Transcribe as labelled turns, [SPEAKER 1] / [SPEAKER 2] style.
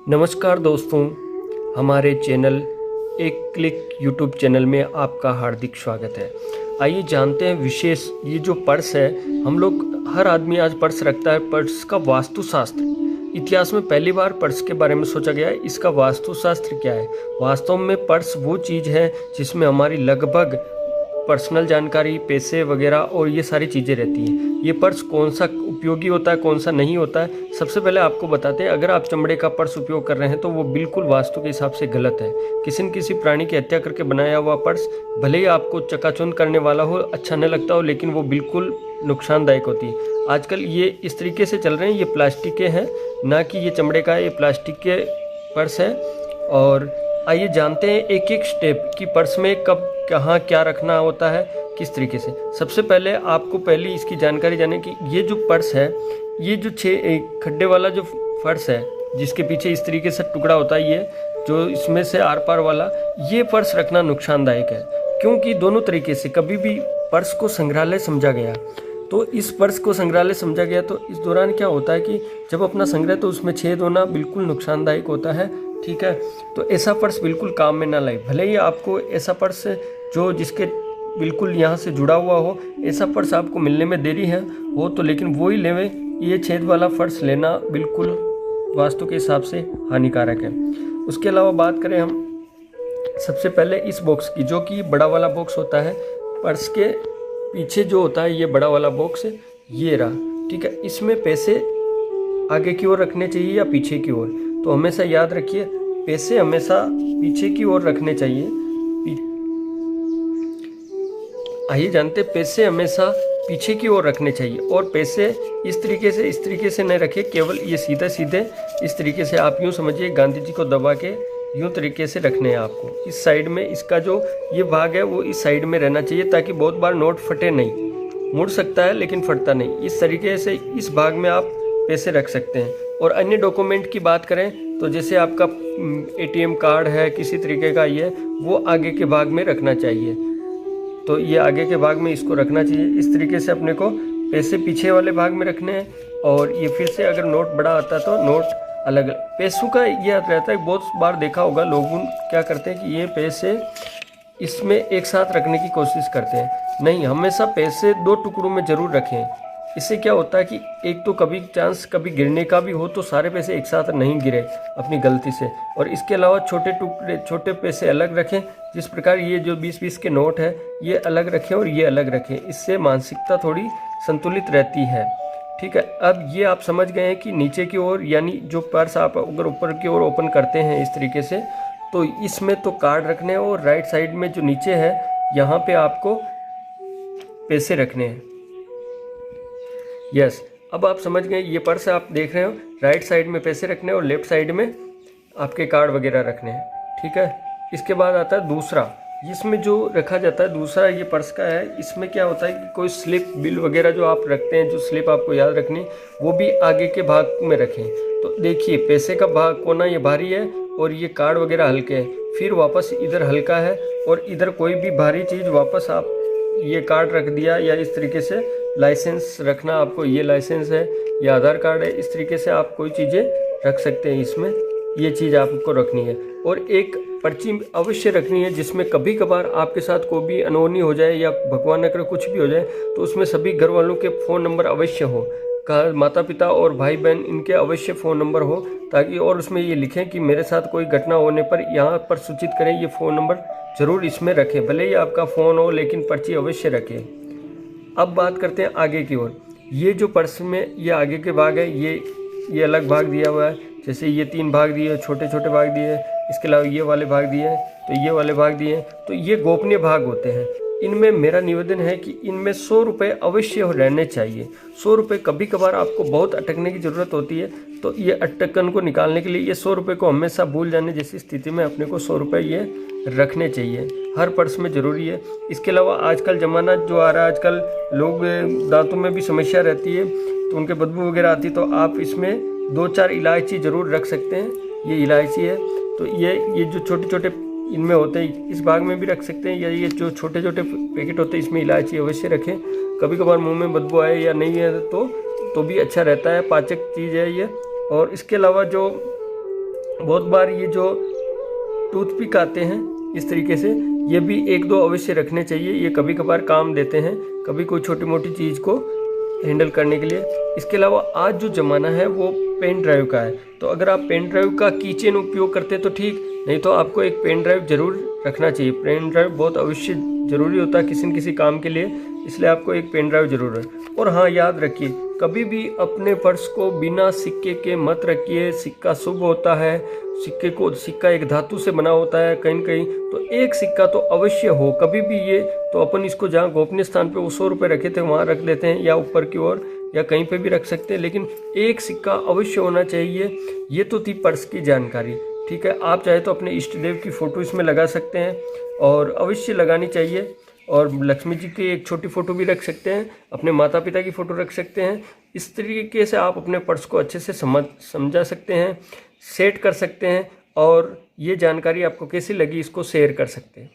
[SPEAKER 1] नमस्कार दोस्तों, हमारे चैनल एक क्लिक यूट्यूब चैनल में आपका हार्दिक स्वागत है। आइए जानते हैं विशेष ये जो पर्स है। हम लोग हर आदमी आज पर्स रखता है। पर्स का वास्तुशास्त्र, इतिहास में पहली बार पर्स के बारे में सोचा गया है। इसका वास्तुशास्त्र क्या है? वास्तव में पर्स वो चीज़ है जिसमें हमारी लगभग पर्सनल जानकारी, पैसे वगैरह और ये सारी चीज़ें रहती हैं। ये पर्स कौन सा उपयोगी होता है, कौन सा नहीं होता है, सबसे पहले आपको बताते हैं। अगर आप चमड़े का पर्स उपयोग कर रहे हैं तो वो बिल्कुल वास्तु के हिसाब से गलत है। किसी न किसी प्राणी की हत्या करके बनाया हुआ पर्स भले ही आपको चकाचौंध करने वाला हो, अच्छा न लगता हो, लेकिन वो बिल्कुल नुकसानदायक होती है। आजकल ये इस तरीके से चल रहे हैं, ये प्लास्टिक के हैं, ना कि ये चमड़े का है, ये प्लास्टिक के पर्स है। और आइए जानते हैं एक एक स्टेप कि पर्स में कब कहाँ क्या रखना होता है, किस तरीके से। सबसे पहले आपको पहले इसकी जानकारी जाने कि ये जो पर्स है, ये जो 6 खड्डे वाला जो पर्स है, जिसके पीछे इस तरीके से टुकड़ा होता है, ये जो इसमें से आर पार वाला, ये पर्स रखना नुकसानदायक है। क्योंकि दोनों तरीके से कभी भी पर्स को संग्रहालय समझा गया, तो इस पर्स को संग्रहालय समझा गया, तो इस दौरान क्या होता है कि जब अपना संग्रह, तो उसमें छेद होना बिल्कुल नुकसानदायक होता है। ठीक है, तो ऐसा पर्स बिल्कुल काम में ना लाए। भले ही आपको ऐसा पर्स जो जिसके बिल्कुल यहाँ से जुड़ा हुआ हो, ऐसा पर्स आपको मिलने में देरी हो तो लेकिन वो ही लेवें। ये छेद वाला पर्स लेना बिल्कुल वास्तु के हिसाब से हानिकारक है। उसके अलावा बात करें हम सबसे पहले इस बॉक्स की, जो कि बड़ा वाला बॉक्स होता है। पर्स के पीछे जो होता है ये बड़ा वाला बॉक्स, ये रहा। ठीक है, इसमें पैसे आगे की ओर रखने चाहिए या पीछे की ओर? तो हमेशा याद रखिए, पैसे हमेशा पीछे की ओर रखने चाहिए। आइए जानते, पैसे हमेशा पीछे की ओर रखने चाहिए। और पैसे इस तरीके से नहीं रखें, केवल ये सीधे सीधे इस तरीके से। आप यूँ समझिए, गांधी जी को दबा के यूँ तरीके से रखने हैं आपको। इस साइड में इसका जो ये भाग है वो इस साइड में रहना चाहिए, ताकि बहुत बार नोट फटे नहीं। मुड़ सकता है लेकिन फटता नहीं। इस तरीके से इस भाग में आप पैसे रख सकते हैं। और अन्य डॉक्यूमेंट की बात करें तो जैसे आपका ATM कार्ड है, किसी तरीके का, ये वो आगे के भाग में रखना चाहिए। तो ये आगे के भाग में इसको रखना चाहिए। इस तरीके से अपने को पैसे पीछे वाले भाग में रखने हैं। और ये फिर से अगर नोट बड़ा आता है तो नोट अलग अलग। पैसों का ये रहता है, बहुत बार देखा होगा लोग क्या करते हैं कि ये पैसे इसमें एक साथ रखने की कोशिश करते हैं। नहीं, हमेशा पैसे 2 टुकड़ों में ज़रूर रखें। इससे क्या होता है कि एक तो कभी चांस कभी गिरने का भी हो तो सारे पैसे एक साथ नहीं गिरे अपनी गलती से। और इसके अलावा छोटे पैसे अलग रखें। जिस प्रकार ये जो 20-20 के नोट है, ये अलग रखें और ये अलग रखें। इससे मानसिकता थोड़ी संतुलित रहती है। ठीक है, अब ये आप समझ गए हैं कि नीचे की ओर, यानी जो पर्स आप अगर ऊपर की ओर ओपन करते हैं इस तरीके से, तो इसमें तो कार्ड रखने हैं। और राइट साइड में जो नीचे है, यहाँ पे आपको पैसे रखने हैं। यस, अब आप समझ गए। ये पर्स आप देख रहे हो, राइट साइड में पैसे रखने और लेफ्ट साइड में आपके कार्ड वगैरह रखने हैं। ठीक है, इसके बाद आता है दूसरा। इसमें जो रखा जाता है दूसरा, ये पर्स का है। इसमें क्या होता है कि कोई स्लिप, बिल वगैरह जो आप रखते हैं, जो स्लिप आपको याद रखनी, वो भी आगे के भाग में रखें। तो देखिए, पैसे का भाग कोना ये भारी है और ये कार्ड वगैरह हल्के हैं। फिर वापस इधर हल्का है और इधर कोई भी भारी चीज़ वापस आप ये कार्ड रख दिया, या इस तरीके से लाइसेंस रखना आपको, ये लाइसेंस है, ये आधार कार्ड है। इस तरीके से आप कोई चीज़ें रख सकते हैं इसमें। ये चीज़ आपको रखनी है। और एक पर्ची अवश्य रखनी है, जिसमें कभी कभार आपके साथ कोई भी अनहोनी हो जाए या भगवान न करे कुछ भी हो जाए, तो उसमें सभी घर वालों के फ़ोन नंबर अवश्य हो। माता पिता और भाई बहन, इनके अवश्य फ़ोन नंबर हो, ताकि और उसमें ये लिखें कि मेरे साथ कोई घटना होने पर यहाँ पर सूचित करें। ये फ़ोन नंबर ज़रूर इसमें रखें। भले ही आपका फ़ोन हो, लेकिन पर्ची अवश्य रखें। अब बात करते हैं आगे की ओर। ये जो पर्स में ये आगे के भाग है, ये अलग भाग दिया हुआ है। जैसे ये 3 भाग दिए, छोटे छोटे भाग दिए। इसके अलावा ये वाले भाग दिए हैं, तो ये वाले भाग दिए हैं। तो ये गोपनीय भाग होते हैं। इनमें मेरा निवेदन है कि इनमें 100 रुपये अवश्य रहने चाहिए। 100 रुपये कभी कभार आपको बहुत अटकने की ज़रूरत होती है, तो ये अटकन को निकालने के लिए ये 100 रुपये को हमेशा भूल जाने जैसी स्थिति में अपने को 100 रुपये ये रखने चाहिए। हर पर्स में ज़रूरी है। इसके अलावा आजकल ज़माना जो आ रहा है, आजकल लोग दांतों में भी समस्या रहती है, तो उनके बदबू वगैरह आती है, तो आप इसमें 2-4 इलायची ज़रूर रख सकते हैं। ये इलायची है, तो ये जो छोटे छोटे इनमें होते हैं, इस भाग में भी रख सकते हैं, या ये जो छोटे छोटे पैकेट होते हैं, इसमें इलायची अवश्य रखें। कभी कभार मुंह में बदबू आए या नहीं है तो भी अच्छा रहता है, पाचक चीज़ है ये। और इसके अलावा जो बहुत बार ये जो टूथपिक आते हैं इस तरीके से, ये भी 1-2 अवश्य रखने चाहिए। ये कभी कभार काम देते हैं, कभी कोई छोटी मोटी चीज़ को हैंडल करने के लिए। इसके अलावा आज जो ज़माना है वो पेन ड्राइव का है, तो अगर आप पेन ड्राइव का कीचेन उपयोग करते हैं तो ठीक, नहीं तो आपको एक पेन ड्राइव ज़रूर रखना चाहिए। पेन ड्राइव बहुत अवश्य ज़रूरी होता है किसी न किसी काम के लिए, इसलिए आपको एक पेन ड्राइव ज़रूर है। और हाँ, याद रखिए कभी भी अपने पर्स को बिना सिक्के के मत रखिए। सिक्का शुभ होता है, सिक्का एक धातु से बना होता है कहीं न कहीं, तो एक सिक्का तो अवश्य हो कभी भी। ये तो अपन इसको जहाँ गोपनीय स्थान पे वो 100 रुपये रखे थे वहाँ रख देते हैं, या ऊपर की ओर या कहीं पे भी रख सकते हैं, लेकिन एक सिक्का अवश्य होना चाहिए। ये तो थी पर्स की जानकारी। ठीक है, आप चाहे तो अपने इष्ट देव की फ़ोटो इसमें लगा सकते हैं और अवश्य लगानी चाहिए। और लक्ष्मी जी की एक छोटी फ़ोटो भी रख सकते हैं, अपने माता पिता की फ़ोटो रख सकते हैं। इस तरीके से आप अपने पर्स को अच्छे से समझा सकते हैं, सेट कर सकते हैं, और ये जानकारी आपको कैसी लगी इसको शेयर कर सकते हैं।